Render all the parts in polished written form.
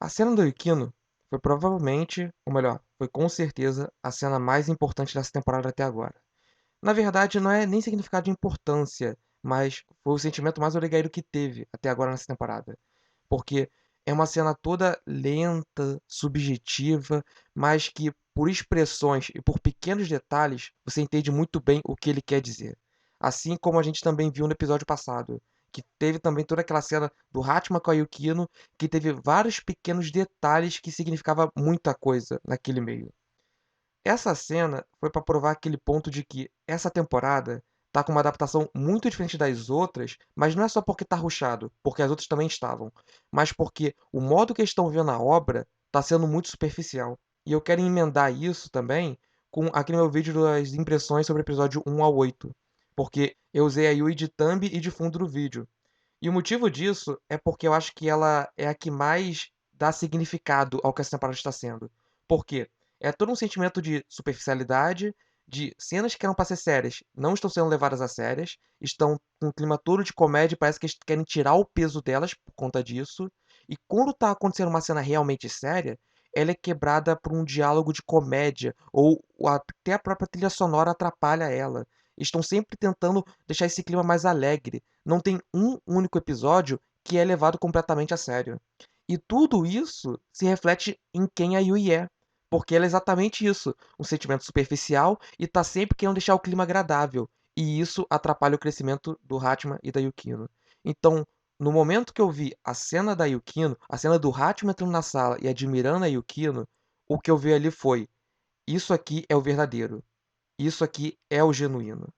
A cena do Yukino foi provavelmente, ou melhor, foi com certeza a cena mais importante dessa temporada até agora. Na verdade, não é nem significado de importância, mas foi o sentimento mais Oregairo que teve até agora nessa temporada. Porque é uma cena toda lenta, subjetiva, mas que por expressões e por pequenos detalhes você entende muito bem o que ele quer dizer. Assim como a gente também viu no episódio passado, que teve também toda aquela cena do Hatma com a Yukino, que teve vários pequenos detalhes que significava muita coisa naquele meio. Essa cena foi para provar aquele ponto de que essa temporada tá com uma adaptação muito diferente das outras, mas não é só porque tá rushado, porque as outras também estavam, mas porque o modo que eles estão vendo a obra tá sendo muito superficial. E eu quero emendar isso também com aquele meu vídeo das impressões sobre o episódio 1 ao 8, porque eu usei a Yui de thumb e de fundo do vídeo. E o motivo disso é porque eu acho que ela é a que mais dá significado ao que essa temporada está sendo. Por quê? É todo um sentimento de superficialidade, de cenas que eram pra ser sérias, não estão sendo levadas a sérias, estão com um clima todo de comédia, parece que eles querem tirar o peso delas por conta disso. E quando tá acontecendo uma cena realmente séria, ela é quebrada por um diálogo de comédia, ou até a própria trilha sonora atrapalha ela. Estão sempre tentando deixar esse clima mais alegre. Não tem um único episódio que é levado completamente a sério. E tudo isso se reflete em quem a Yui é. Porque ela é exatamente isso, um sentimento superficial e tá sempre querendo deixar o clima agradável. E isso atrapalha o crescimento do Hatma e da Yukino. Então, no momento que eu vi a cena da Yukino, a cena do Hatma entrando na sala e admirando a Yukino, o que eu vi ali foi: isso aqui é o verdadeiro. Isso aqui é o genuíno.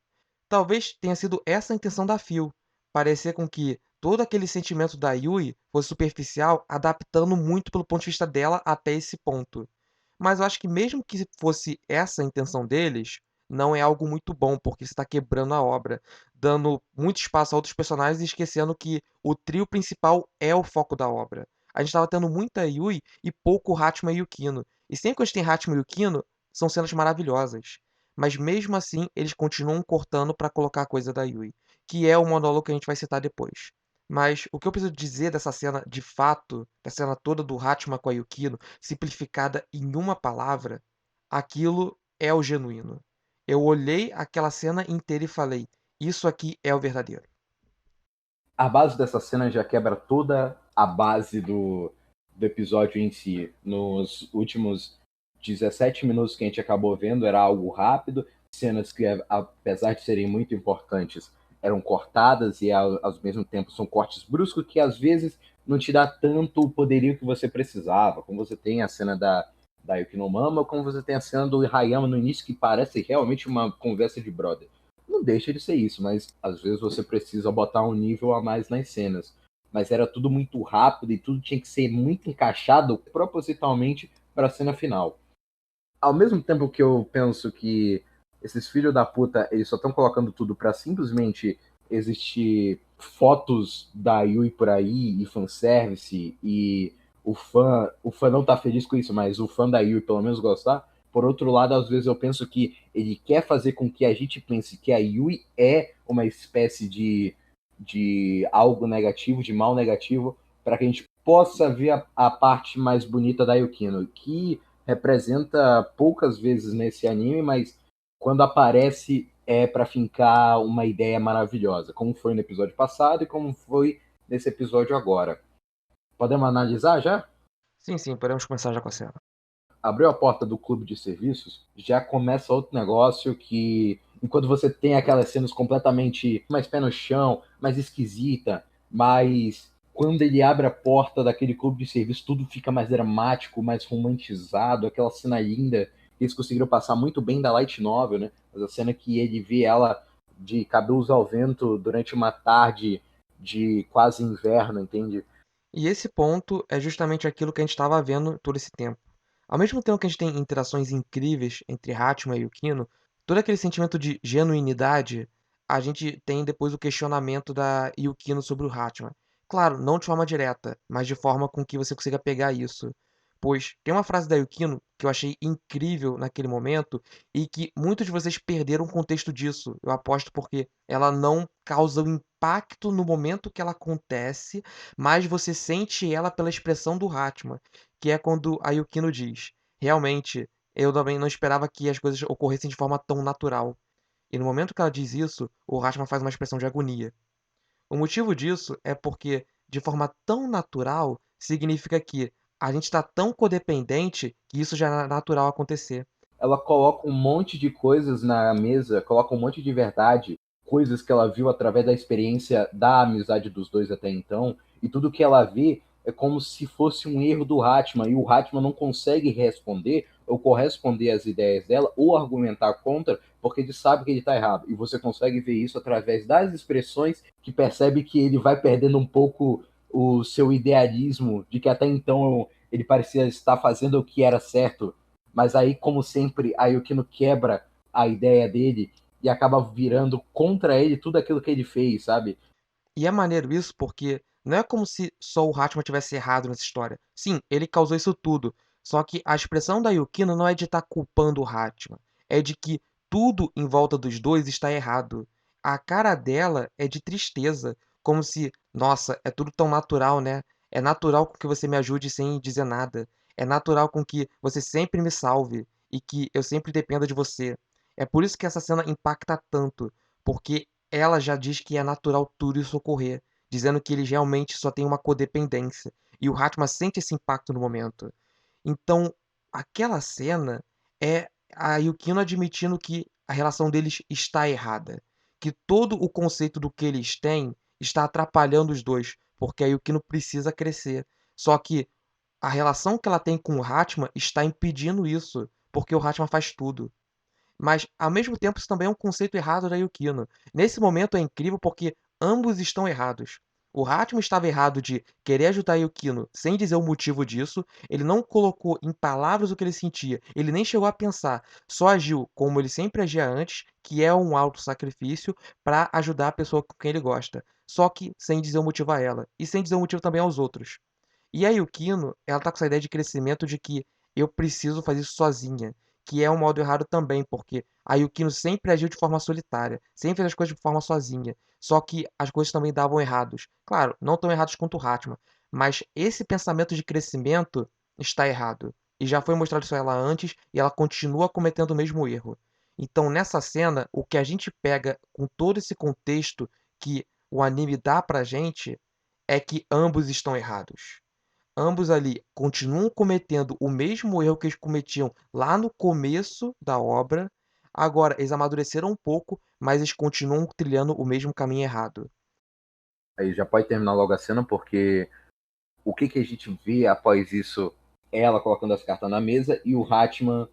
Talvez tenha sido essa a intenção da Phil, parecer com que todo aquele sentimento da Yui fosse superficial, adaptando muito pelo ponto de vista dela até esse ponto. Mas eu acho que mesmo que fosse essa a intenção deles, não é algo muito bom, porque você está quebrando a obra, dando muito espaço a outros personagens e esquecendo que o trio principal é o foco da obra. A gente estava tendo muita Yui e pouco Hatma e Yukino. E sempre que a gente tem Hatma e Yukino, são cenas maravilhosas. Mas mesmo assim, eles continuam cortando para colocar a coisa da Yui, que é o monólogo que a gente vai citar depois. Mas o que eu preciso dizer dessa cena, de fato, da cena toda do Hatma com a Yukino, simplificada em uma palavra, aquilo é o genuíno. Eu olhei aquela cena inteira e falei: isso aqui é o verdadeiro. A base dessa cena já quebra toda a base do episódio em si. Nos últimos 17 minutos que a gente acabou vendo, era algo rápido, cenas que, apesar de serem muito importantes, eram cortadas e ao mesmo tempo são cortes bruscos que às vezes não te dá tanto o poderio que você precisava. Como você tem a cena da Yukino Mama, como você tem a cena do Hayama no início, que parece realmente uma conversa de brother. Não deixa de ser isso, mas às vezes você precisa botar um nível a mais nas cenas. Mas era tudo muito rápido e tudo tinha que ser muito encaixado propositalmente para a cena final. Ao mesmo tempo que eu penso que esses filhos da puta, eles só estão colocando tudo para simplesmente existir fotos da Yui por aí e fanservice e o fã não tá feliz com isso, mas o fã da Yui pelo menos gostar. Por outro lado, às vezes eu penso que ele quer fazer com que a gente pense que a Yui é uma espécie de algo negativo, de mal negativo, para que a gente possa ver a parte mais bonita da Yukino, que representa poucas vezes nesse anime, mas quando aparece é para fincar uma ideia maravilhosa, como foi no episódio passado e como foi nesse episódio agora. Podemos analisar já? Sim, sim, podemos começar já com a cena. Abriu a porta do clube de serviços, já começa outro negócio que, enquanto você tem aquelas cenas completamente mais pé no chão, mais esquisita, mas quando ele abre a porta daquele clube de serviço, tudo fica mais dramático, mais romantizado, aquela cena linda que eles conseguiram passar muito bem da light novel, né? Mas a cena que ele vê ela de cabelos ao vento durante uma tarde de quase inverno, entende? E esse ponto é justamente aquilo que a gente estava vendo todo esse tempo. Ao mesmo tempo que a gente tem interações incríveis entre Hatma e Yukino, todo aquele sentimento de genuinidade, a gente tem depois o questionamento da Yukino sobre o Hatma. Claro, não de forma direta, mas de forma com que você consiga pegar isso. Pois tem uma frase da Yukino que eu achei incrível naquele momento e que muitos de vocês perderam o contexto disso, eu aposto, porque ela não causa o impacto no momento que ela acontece, mas você sente ela pela expressão do Hatman, que é quando a Yukino diz: "Realmente, eu também não esperava que as coisas ocorressem de forma tão natural". E no momento que ela diz isso, o Hatman faz uma expressão de agonia. O motivo disso é porque, de forma tão natural, significa que a gente está tão codependente que isso já é natural acontecer. Ela coloca um monte de coisas na mesa, coloca um monte de verdade, coisas que ela viu através da experiência da amizade dos dois até então, e tudo que ela vê é como se fosse um erro do Hatman, e o Hatman não consegue responder ou corresponder às ideias dela, ou argumentar contra, porque ele sabe que ele está errado. E você consegue ver isso através das expressões, que percebe que ele vai perdendo um pouco o seu idealismo, de que até então ele parecia estar fazendo o que era certo, mas aí, como sempre, a Yukino quebra a ideia dele e acaba virando contra ele tudo aquilo que ele fez, sabe? E é maneiro isso porque não é como se só o Hatman tivesse errado nessa história. Sim, ele causou isso tudo. Só que a expressão da Yukino não é de estar culpando o Hatman, é de que tudo em volta dos dois está errado. A cara dela é de tristeza, como se, nossa, é tudo tão natural, né? É natural com que você me ajude sem dizer nada. É natural com que você sempre me salve e que eu sempre dependa de você. É por isso que essa cena impacta tanto, porque ela já diz que é natural tudo isso ocorrer, dizendo que eles realmente só têm uma codependência, e o Hatman sente esse impacto no momento. Então, aquela cena é a Yukino admitindo que a relação deles está errada, que todo o conceito do que eles têm está atrapalhando os dois, porque a Yukino precisa crescer. Só que a relação que ela tem com o Hatman está impedindo isso, porque o Hatman faz tudo. Mas, ao mesmo tempo, isso também é um conceito errado da Yukino. Nesse momento é incrível porque ambos estão errados. O Hatman estava errado de querer ajudar a Yukino sem dizer o motivo disso, ele não colocou em palavras o que ele sentia, ele nem chegou a pensar, só agiu como ele sempre agia antes, que é um auto-sacrifício para ajudar a pessoa com quem ele gosta, só que sem dizer o motivo a ela, e sem dizer o motivo também aos outros. E a Yukino, ela tá com essa ideia de crescimento de que eu preciso fazer isso sozinha, que é um modo errado também, porque a Yukino sempre agiu de forma solitária, sempre fez as coisas de forma sozinha. Só que as coisas também davam errados. Claro, não tão errados quanto o Hatman, mas esse pensamento de crescimento está errado. E já foi mostrado isso a ela antes e ela continua cometendo o mesmo erro. Então, nessa cena, o que a gente pega com todo esse contexto que o anime dá pra gente é que ambos estão errados. Ambos ali continuam cometendo o mesmo erro que eles cometiam lá no começo da obra. Agora, eles amadureceram um pouco, mas eles continuam trilhando o mesmo caminho errado. Aí já pode terminar logo a cena, porque o que a gente vê após isso é ela colocando as cartas na mesa e o Hatman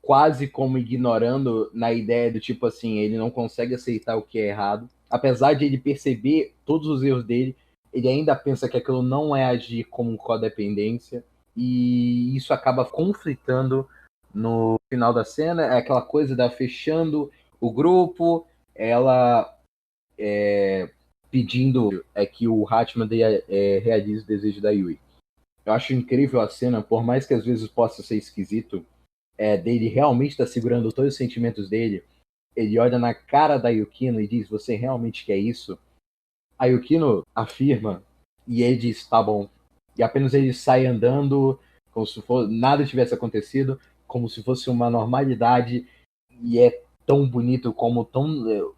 quase como ignorando na ideia do tipo assim, ele não consegue aceitar o que é errado. Apesar de ele perceber todos os erros dele, ele ainda pensa que aquilo não é agir como codependência e isso acaba conflitando no final da cena. É aquela coisa da fechando o grupo, ela pedindo que o Hatman realize o desejo da Yui. Eu acho incrível a cena, por mais que às vezes possa ser esquisito, dele realmente estar segurando todos os sentimentos dele. Ele olha na cara da Yukino e diz: Você realmente quer isso? A Yukino afirma e ele diz: Tá bom. E apenas ele sai andando como se nada tivesse acontecido, como se fosse uma normalidade. E é tão bonito como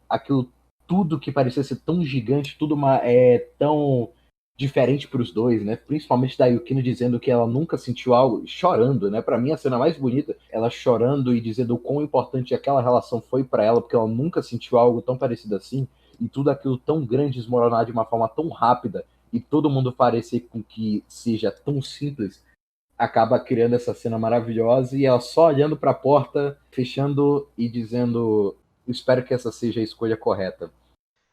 aquilo tudo que parecia ser tão gigante, tudo é tão diferente para os dois, né? Principalmente da Yukino dizendo que ela nunca sentiu algo, chorando, né? Para mim a cena mais bonita, ela chorando e dizendo o quão importante aquela relação foi para ela, porque ela nunca sentiu algo tão parecido assim, e tudo aquilo tão grande desmoronar de uma forma tão rápida e todo mundo parecer com que seja tão simples, acaba criando essa cena maravilhosa e ela só olhando para a porta, fechando e dizendo: espero que essa seja a escolha correta.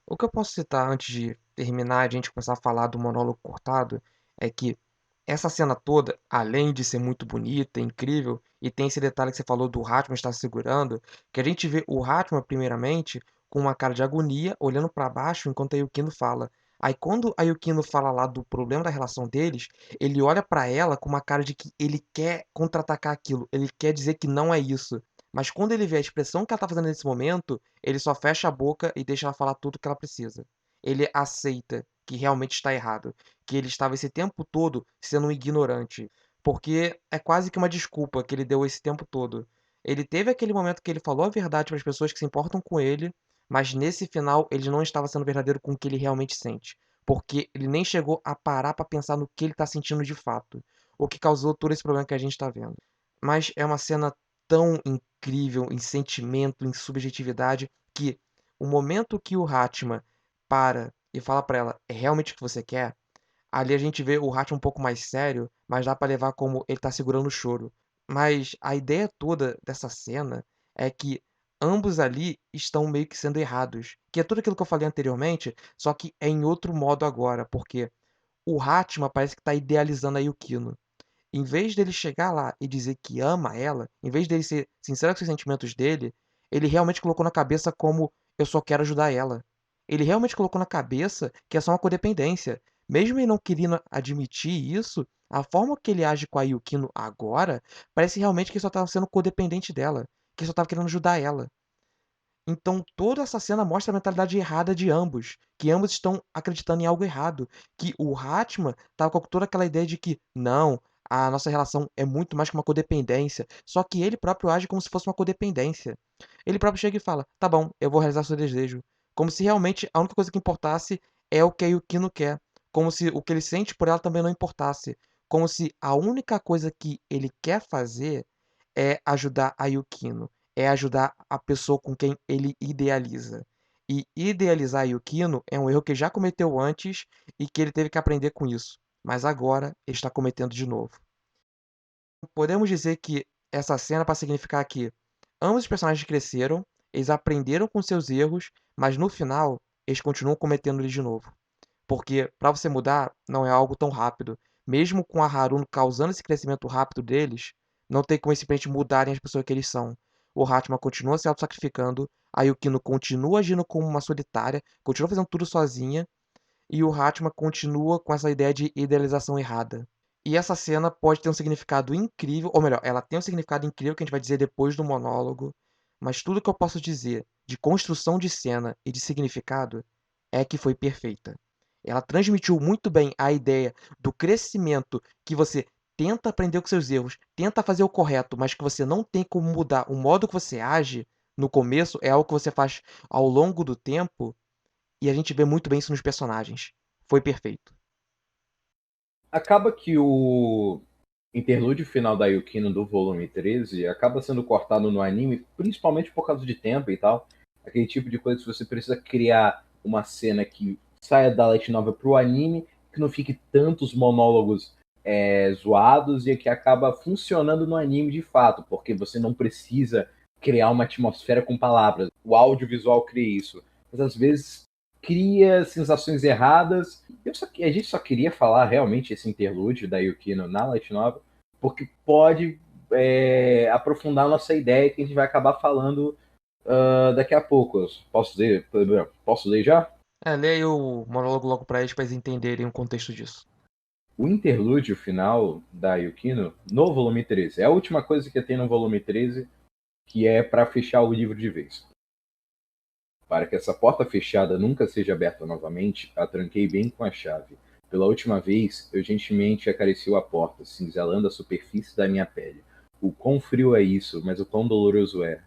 O que eu posso citar antes de terminar e a gente começar a falar do monólogo cortado é que essa cena toda, além de ser muito bonita, incrível, e tem esse detalhe que você falou do Hatman estar segurando, que a gente vê o Hatman, primeiramente, com uma cara de agonia, olhando para baixo enquanto a Yukino fala. Aí quando a Yukino fala lá do problema da relação deles, ele olha pra ela com uma cara de que ele quer contra-atacar aquilo, ele quer dizer que não é isso. Mas quando ele vê a expressão que ela tá fazendo nesse momento, ele só fecha a boca e deixa ela falar tudo o que ela precisa. Ele aceita que realmente está errado, que ele estava esse tempo todo sendo um ignorante, porque é quase que uma desculpa que ele deu esse tempo todo. Ele teve aquele momento que ele falou a verdade para as pessoas que se importam com ele, mas nesse final ele não estava sendo verdadeiro com o que ele realmente sente, porque ele nem chegou a parar para pensar no que ele está sentindo de fato, o que causou todo esse problema que a gente está vendo. Mas é uma cena tão incrível em sentimento, em subjetividade, que o momento que o Hatman para e fala pra ela: "É realmente o que você quer?", ali a gente vê o Hatman um pouco mais sério, mas dá pra levar como ele tá segurando o choro. Mas a ideia toda dessa cena é que ambos ali estão meio que sendo errados, que é tudo aquilo que eu falei anteriormente, só que é em outro modo agora, porque o Hatman parece que tá idealizando a Yukino. Em vez dele chegar lá e dizer que ama ela, em vez dele ser sincero com os sentimentos dele, ele realmente colocou na cabeça como: "Eu só quero ajudar ela". Ele realmente colocou na cabeça que é só uma codependência. Mesmo ele não querendo admitir isso, a forma que ele age com a Yukino agora, parece realmente que ele só estava sendo codependente dela, que ele só estava querendo ajudar ela. Então toda essa cena mostra a mentalidade errada de ambos, que ambos estão acreditando em algo errado, que o Hatman estava com toda aquela ideia de que não, a nossa relação é muito mais que uma codependência, só que ele próprio age como se fosse uma codependência. Ele próprio chega e fala: "Tá bom, eu vou realizar seu desejo", como se realmente a única coisa que importasse é o que a Yukino quer, como se o que ele sente por ela também não importasse, como se a única coisa que ele quer fazer é ajudar a Yukino, é ajudar a pessoa com quem ele idealiza. E idealizar a Yukino é um erro que já cometeu antes e que ele teve que aprender com isso, mas agora ele está cometendo de novo. Podemos dizer que essa cena para significar que ambos os personagens cresceram, eles aprenderam com seus erros, mas no final eles continuam cometendo eles de novo. Porque para você mudar não é algo tão rápido. Mesmo com a Haruno causando esse crescimento rápido deles, não tem como eles simplesmente mudarem as pessoas que eles são. O Hatman continua se auto-sacrificando, a Yukino continua agindo como uma solitária, continua fazendo tudo sozinha, e o Hatman continua com essa ideia de idealização errada. E essa cena pode ter um significado incrível, ou melhor, ela tem um significado incrível que a gente vai dizer depois do monólogo, mas tudo que eu posso dizer de construção de cena e de significado é que foi perfeita. Ela transmitiu muito bem a ideia do crescimento que você tenta aprender com seus erros, tenta fazer o correto, mas que você não tem como mudar o modo que você age no começo, é algo que você faz ao longo do tempo, e a gente vê muito bem isso nos personagens. Foi perfeito. Acaba que o interlúdio final da Yukino do volume 13 acaba sendo cortado no anime, principalmente por causa de tempo e tal. Aquele tipo de coisa que você precisa criar uma cena que saia da light novel pro anime, que não fique tantos monólogos zoados e que acaba funcionando no anime de fato, porque você não precisa criar uma atmosfera com palavras. O audiovisual cria isso. Mas às vezes cria sensações erradas. A gente só queria falar realmente esse interlúdio da Yukino na Light Novel, porque pode aprofundar a nossa ideia que a gente vai acabar falando daqui a pouco. Posso ler já? Leia o monólogo logo pra eles entenderem o contexto disso. O interlúdio final da Yukino no volume 13 é a última coisa que tem no volume 13, que é para fechar o livro de vez. Para que essa porta fechada nunca seja aberta novamente, a tranquei bem com a chave. Pela última vez, eu gentilmente acariciou a porta, cinzelando a superfície da minha pele. O quão frio é isso, mas o quão doloroso é.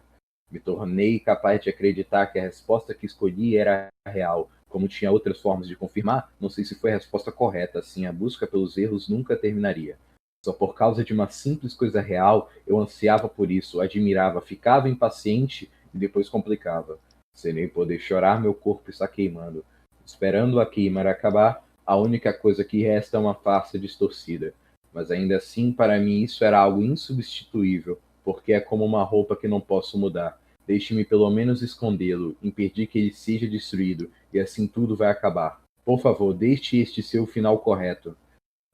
Me tornei capaz de acreditar que a resposta que escolhi era real. Como tinha outras formas de confirmar, não sei se foi a resposta correta, assim a busca pelos erros nunca terminaria. Só por causa de uma simples coisa real, eu ansiava por isso, admirava, ficava impaciente e depois complicava. Sem nem poder chorar, meu corpo está queimando. Esperando a queimar acabar, a única coisa que resta é uma farsa distorcida. Mas ainda assim, para mim, isso era algo insubstituível, porque é como uma roupa que não posso mudar. Deixe-me pelo menos escondê-lo, impedir que ele seja destruído, e assim tudo vai acabar. Por favor, deixe este ser o final correto.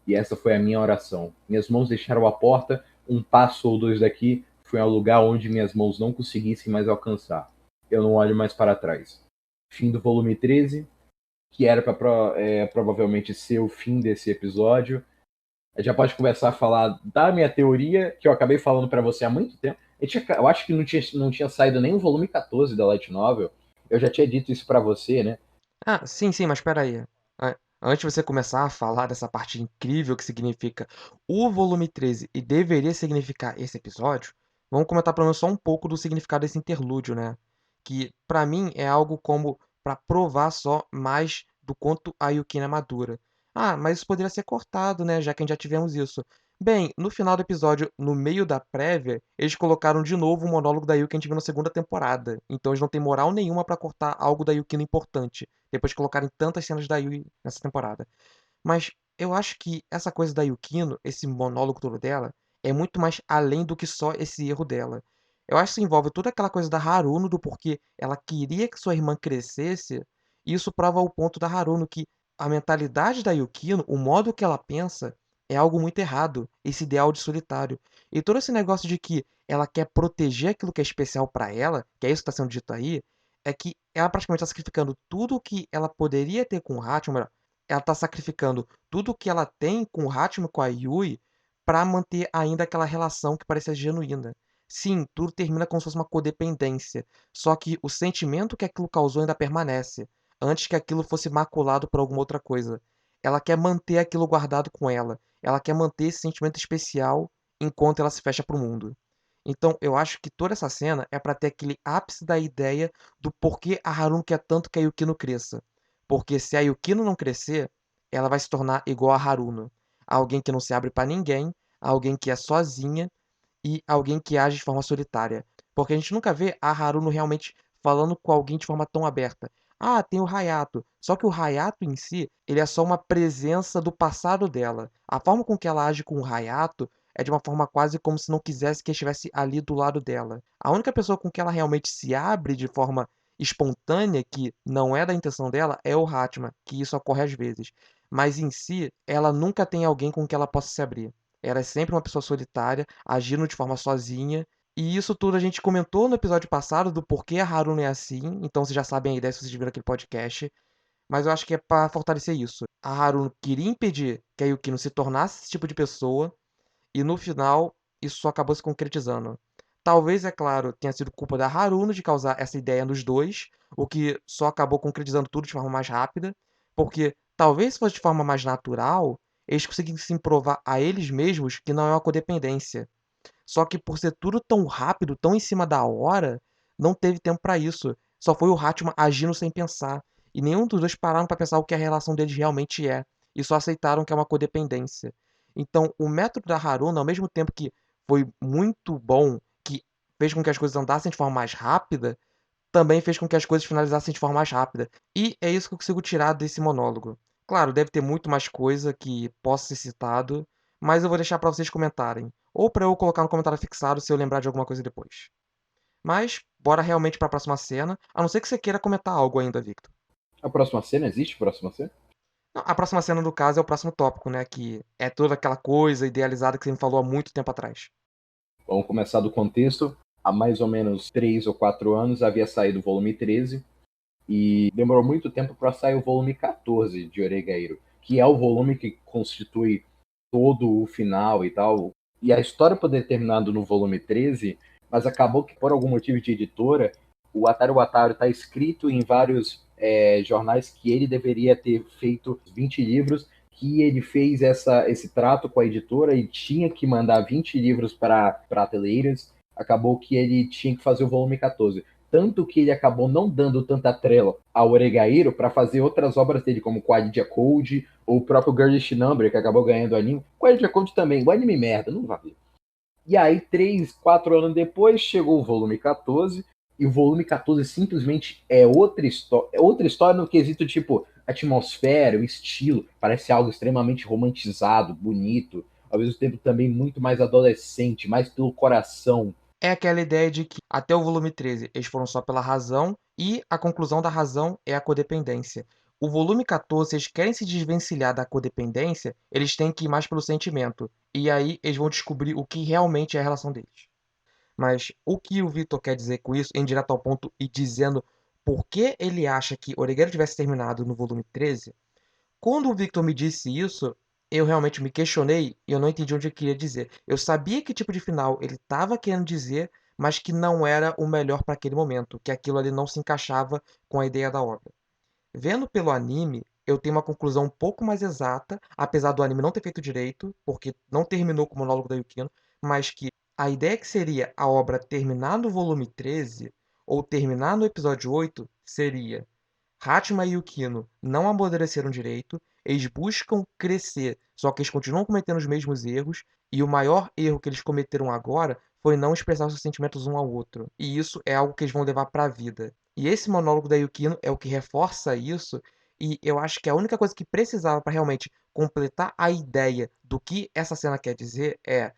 E essa foi a minha oração. Minhas mãos deixaram a porta, um passo ou dois daqui, foi ao lugar onde minhas mãos não conseguissem mais alcançar. Eu não olho mais para trás. Fim do volume 13. que era para provavelmente ser o fim desse episódio. A gente já pode começar a falar da minha teoria, que eu acabei falando para você há muito tempo. Eu acho que não tinha saído nem o volume 14 da Light Novel. Eu já tinha dito isso para você, né? Ah, sim, sim, mas espera aí. Antes de você começar a falar dessa parte incrível que significa o volume 13 e deveria significar esse episódio, vamos comentar pelo menos só um pouco do significado desse interlúdio, né? Que pra mim é algo como pra provar só mais do quanto a Yukina é madura. Ah, mas isso poderia ser cortado, né? Já que a gente já tivemos isso. Bem, no final do episódio, no meio da prévia, eles colocaram de novo o monólogo da Yuki que a gente viu na segunda temporada. Então eles não têm moral nenhuma pra cortar algo da Yukina importante depois de colocarem tantas cenas da Yui nessa temporada. Mas eu acho que essa coisa da Yukino, esse monólogo todo dela, é muito mais além do que só esse erro dela. Eu acho que isso envolve toda aquela coisa da Haruno, do porquê ela queria que sua irmã crescesse, e isso prova o ponto da Haruno que a mentalidade da Yukino, o modo que ela pensa, é algo muito errado, esse ideal de solitário. E todo esse negócio de que ela quer proteger aquilo que é especial pra ela, que é isso que está sendo dito aí, é que ela praticamente está sacrificando tudo o que ela poderia ter com o Hachiman, melhor, ela está sacrificando tudo o que ela tem com o Hachiman, com a Yui, para manter ainda aquela relação que parecia genuína. Sim, tudo termina como se fosse uma codependência, só que o sentimento que aquilo causou ainda permanece, antes que aquilo fosse maculado por alguma outra coisa. Ela quer manter aquilo guardado com ela quer manter esse sentimento especial enquanto ela se fecha para o mundo. Então, eu acho que toda essa cena é para ter aquele ápice da ideia do porquê a Haruno quer tanto que a Yukino cresça. Porque se a Yukino não crescer, ela vai se tornar igual a Haruno. Alguém que não se abre para ninguém, alguém que é sozinha e alguém que age de forma solitária. Porque a gente nunca vê a Haruno realmente falando com alguém de forma tão aberta. Ah, tem o Hayato. Só que o Hayato em si, ele é só uma presença do passado dela. A forma com que ela age com o Hayato é de uma forma quase como se não quisesse que estivesse ali do lado dela. A única pessoa com que ela realmente se abre de forma espontânea, que não é da intenção dela, é o Hatman, que isso ocorre às vezes. Mas em si, ela nunca tem alguém com que ela possa se abrir. Ela é sempre uma pessoa solitária, agindo de forma sozinha. E isso tudo a gente comentou no episódio passado do porquê a Haruna é assim. Então vocês já sabem a ideia se vocês viram aquele podcast. Mas eu acho que é pra fortalecer isso. A Haruna queria impedir que a Yukino se tornasse esse tipo de pessoa. E no final, isso só acabou se concretizando. Talvez, é claro, tenha sido culpa da Haruno de causar essa ideia nos dois, o que só acabou concretizando tudo de forma mais rápida, porque talvez se fosse de forma mais natural, eles conseguissem provar a eles mesmos que não é uma codependência. Só que por ser tudo tão rápido, tão em cima da hora, não teve tempo pra isso. Só foi o Hatman agindo sem pensar. E nenhum dos dois pararam pra pensar o que a relação deles realmente é. E só aceitaram que é uma codependência. Então, o método da Haruna, ao mesmo tempo que foi muito bom, que fez com que as coisas andassem de forma mais rápida, também fez com que as coisas finalizassem de forma mais rápida. E é isso que eu consigo tirar desse monólogo. Claro, deve ter muito mais coisa que possa ser citado, mas eu vou deixar pra vocês comentarem. Ou pra eu colocar no comentário fixado se eu lembrar de alguma coisa depois. Mas, bora realmente pra próxima cena, a não ser que você queira comentar algo ainda, Victor. A próxima cena, existe próxima cena? Não, a próxima cena, no caso, é o próximo tópico, né? Que é toda aquela coisa idealizada que você me falou há muito tempo atrás. Vamos começar do contexto. Há mais ou menos 3 ou 4 anos havia saído o volume 13 e demorou muito tempo para sair o volume 14 de Oregairo, que é o volume que constitui todo o final e tal. E a história poderia ter terminado no volume 13, mas acabou que, por algum motivo de editora, o Ataru Wataru está escrito em vários jornais que ele deveria ter feito 20 livros, que ele fez esse trato com a editora e tinha que mandar 20 livros para prateleiras. Acabou que ele tinha que fazer o volume 14. Tanto que ele acabou não dando tanta trela ao Oregairo para fazer outras obras dele, como Quality Code ou o próprio Girlish Number, que acabou ganhando o anime. Quality Code também, o anime merda, não vai ver. E aí, 3, 4 anos depois, chegou o volume 14, e o volume 14 simplesmente é outra história no quesito tipo atmosfera, o estilo, parece algo extremamente romantizado, bonito, ao mesmo tempo também muito mais adolescente, mais pelo coração. É aquela ideia de que até o volume 13 eles foram só pela razão e a conclusão da razão é a codependência. O volume 14, se eles querem se desvencilhar da codependência, eles têm que ir mais pelo sentimento. E aí eles vão descobrir o que realmente é a relação deles. Mas o que o Victor quer dizer com isso, em direto ao ponto e dizendo por que ele acha que Oregueiro tivesse terminado no volume 13, quando o Victor me disse isso, eu realmente me questionei e eu não entendi onde ele queria dizer. Eu sabia que tipo de final ele estava querendo dizer, mas que não era o melhor para aquele momento, que aquilo ali não se encaixava com a ideia da obra. Vendo pelo anime, eu tenho uma conclusão um pouco mais exata, apesar do anime não ter feito direito, porque não terminou com o monólogo da Yukino, mas que a ideia que seria a obra terminar no volume 13 ou terminar no episódio 8 seria Hatma e Yukino não amadureceram direito, eles buscam crescer, só que eles continuam cometendo os mesmos erros, e o maior erro que eles cometeram agora foi não expressar seus sentimentos um ao outro. E isso é algo que eles vão levar para a vida. E esse monólogo da Yukino é o que reforça isso, e eu acho que a única coisa que precisava para realmente completar a ideia do que essa cena quer dizer é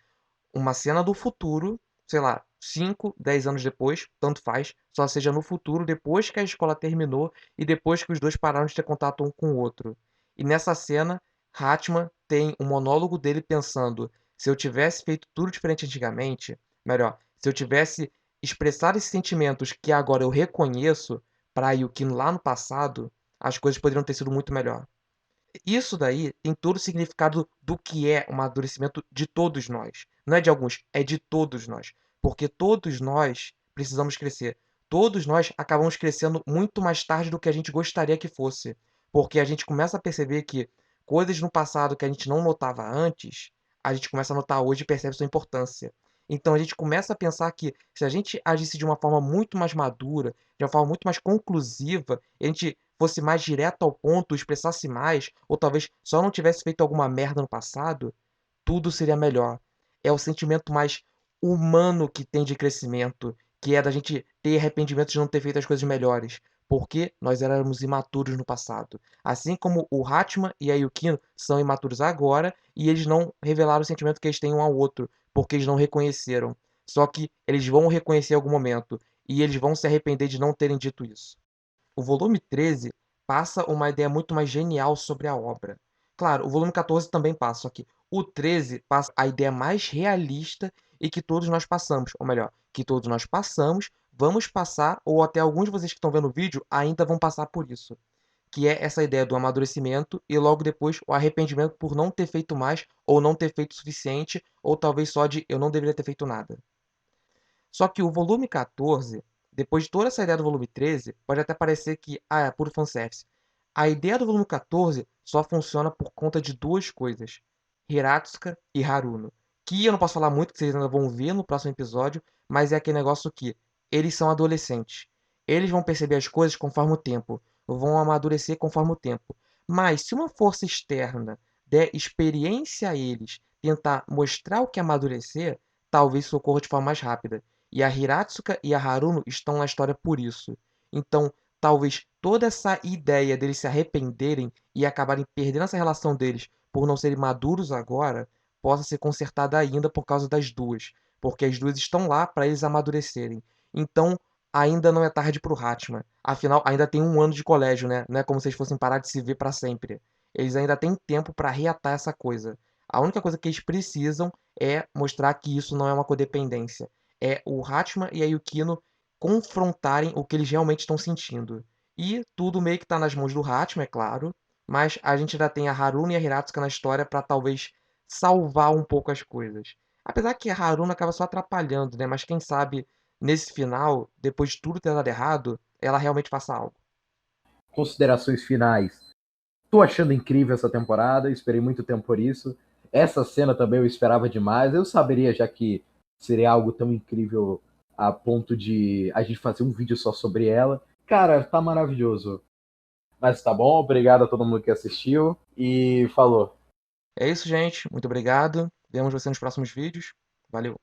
uma cena do futuro, sei lá, 5, 10 anos depois, tanto faz, só seja no futuro, depois que a escola terminou e depois que os dois pararam de ter contato um com o outro. E nessa cena, Hatman tem um monólogo dele pensando: se eu tivesse feito tudo diferente antigamente, melhor, se eu tivesse expressado esses sentimentos que agora eu reconheço para Yukino lá no passado, as coisas poderiam ter sido muito melhor. Isso daí tem todo o significado do que é o amadurecimento de todos nós. Não é de alguns, é de todos nós. Porque todos nós precisamos crescer. Todos nós acabamos crescendo muito mais tarde do que a gente gostaria que fosse. Porque a gente começa a perceber que coisas no passado que a gente não notava antes, a gente começa a notar hoje e percebe sua importância. Então a gente começa a pensar que se a gente agisse de uma forma muito mais madura, de uma forma muito mais conclusiva, e a gente fosse mais direto ao ponto, expressasse mais, ou talvez só não tivesse feito alguma merda no passado, tudo seria melhor. É o sentimento mais humano que tem de crescimento, que é da gente ter arrependimento de não ter feito as coisas melhores, porque nós éramos imaturos no passado. Assim como o Hatman e a Yukino são imaturos agora e eles não revelaram o sentimento que eles têm um ao outro, porque eles não reconheceram. Só que eles vão reconhecer em algum momento e eles vão se arrepender de não terem dito isso. O volume 13 passa uma ideia muito mais genial sobre a obra. Claro, o volume 14 também passa, só que o 13 passa a ideia mais realista e que todos nós passamos, ou melhor, que todos nós passamos, vamos passar, ou até alguns de vocês que estão vendo o vídeo ainda vão passar por isso. Que é essa ideia do amadurecimento e logo depois o arrependimento por não ter feito mais, ou não ter feito o suficiente, ou talvez só de eu não deveria ter feito nada. Só que o volume 14, depois de toda essa ideia do volume 13, pode até parecer que é puro fanservice. A ideia do volume 14 só funciona por conta de duas coisas: Hiratsuka e Haruno. Que eu não posso falar muito, que vocês ainda vão ver no próximo episódio, mas é aquele negócio que eles são adolescentes. Eles vão perceber as coisas conforme o tempo, vão amadurecer conforme o tempo. Mas se uma força externa der experiência a eles, tentar mostrar o que é amadurecer, talvez socorra de forma mais rápida. E a Hiratsuka e a Haruno estão na história por isso. Então, talvez toda essa ideia deles se arrependerem e acabarem perdendo essa relação deles por não serem maduros agora, possa ser consertada ainda por causa das duas. Porque as duas estão lá para eles amadurecerem. Então, ainda não é tarde pro Hatman. Afinal, ainda tem um ano de colégio, né? Não é como se eles fossem parar de se ver para sempre. Eles ainda têm tempo para reatar essa coisa. A única coisa que eles precisam é mostrar que isso não é uma codependência. É o Hatman e a Yukino confrontarem o que eles realmente estão sentindo. E tudo meio que tá nas mãos do Hatman, é claro, mas a gente ainda tem a Haruna e a Hiratsuka na história para talvez salvar um pouco as coisas. Apesar que a Haruna acaba só atrapalhando, né? Mas quem sabe nesse final, depois de tudo ter dado errado, ela realmente faça algo. Considerações finais. Tô achando incrível essa temporada, esperei muito tempo por isso. Essa cena também eu esperava demais. Eu saberia já que seria algo tão incrível a ponto de a gente fazer um vídeo só sobre ela. Cara, tá maravilhoso. Mas tá bom, obrigado a todo mundo que assistiu e falou. É isso, gente. Muito obrigado. Vemos você nos próximos vídeos. Valeu.